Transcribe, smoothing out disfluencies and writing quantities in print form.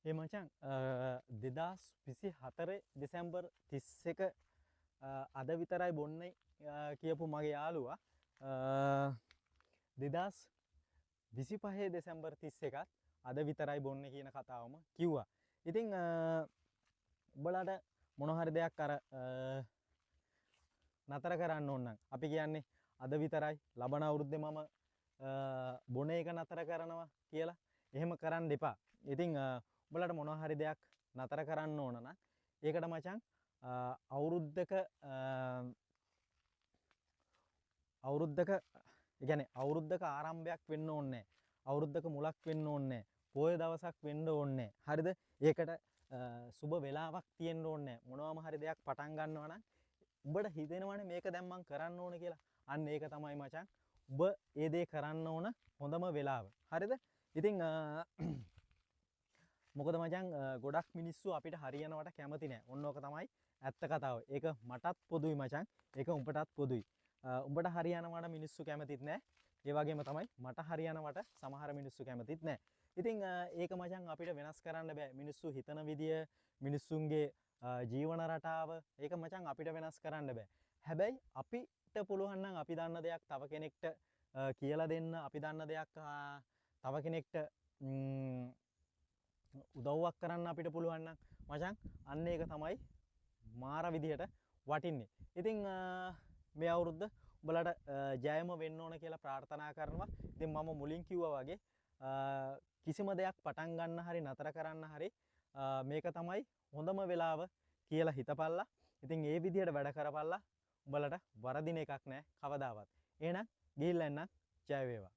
ඒ මචං 2024 දෙසැම්බර් 31 අද විතරයි බොන්නේ කියපු මගේ යාළුවා 2025 දෙසැම්බර් 31ත් අද විතරයි බොන්නේ කියන කතාවම කිව්වා. ඉතින් උඹලට මොන හරි දෙයක් අර නතර කරන්න ඕන නම් අපි කියන්නේ අද විතරයි ලබන අවුරුද්දේ මම බොන එක නතර කරනවා කියලා. එහෙම කරන්න එපා. ඉතින් උඹලට මොන හරි දෙයක් නතර කරන්න ඕන නම් ඒකට මචං අවුරුද්දක ඒ කියන්නේ අවුරුද්දක ආරම්භයක් වෙන්න ඕනේ. අවුරුද්දක මුලක් වෙන්න ඕනේ. පොය දවසක් වෙන්න ඕනේ. හරිද? ඒකට සුබ වෙලාවක් තියෙන්න ඕනේ. මොනවාම හරි දෙයක් පටන් ගන්නවා නම් උඹට හිතෙනවනේ මේක දැන් මං කරන්න ඕන කියලා. අන්න ඒක තමයි මචං. උඹ ඒ දේ කරන්න ඕන හොඳම වෙලාව. හරිද? ඉතින් මොකද මචං ගොඩක් මිනිස්සු අපිට හරියනවට කැමති නෑ. ඔන්න ඕක තමයි ඇත්ත කතාව. ඒක මටත් පොදුයි මචං. ඒක උඹටත් පොදුයි. උඹට හරියනවට මිනිස්සු කැමතිත් නෑ. ඒ වගේම තමයි මට හරියනවට සමහර මිනිස්සු කැමතිත් නෑ. ඉතින් ඒක මචං අපිට වෙනස් කරන්න බෑ. මිනිස්සු හිතන විදිය, මිනිස්සුන්ගේ ජීවන රටාව ඒක මචං අපිට වෙනස් කරන්න බෑ. හැබැයි අපිට පුළුවන් නම් අපි දන්න දෙයක් තව කෙනෙක්ට කියලා දෙන්න, අපි දන්න දෙයක් තව කෙනෙක්ට උදව්වක් කරන්න අපිට පුළුවන් නම් මචං අන්න ඒක තමයි මාර විදිහට වටින්නේ. ඉතින් මේ අවුරුද්ද උඹලට ජයම වෙන්න ඕන කියලා ප්‍රාර්ථනා කරනවා. ඉතින් මම මුලින් කිව්වා වගේ කිසිම දෙයක් පටන් ගන්න හරි නතර කරන්න හරි මේක තමයි හොඳම වෙලාව කියලා හිතපල්ලා. ඉතින් ඒ විදිහට වැඩ කරපල්ලා. උඹලට වරදින එකක් නැහැ කවදාවත්. එහෙනම් ගිහිල්ලා එන්න ජය වේවා.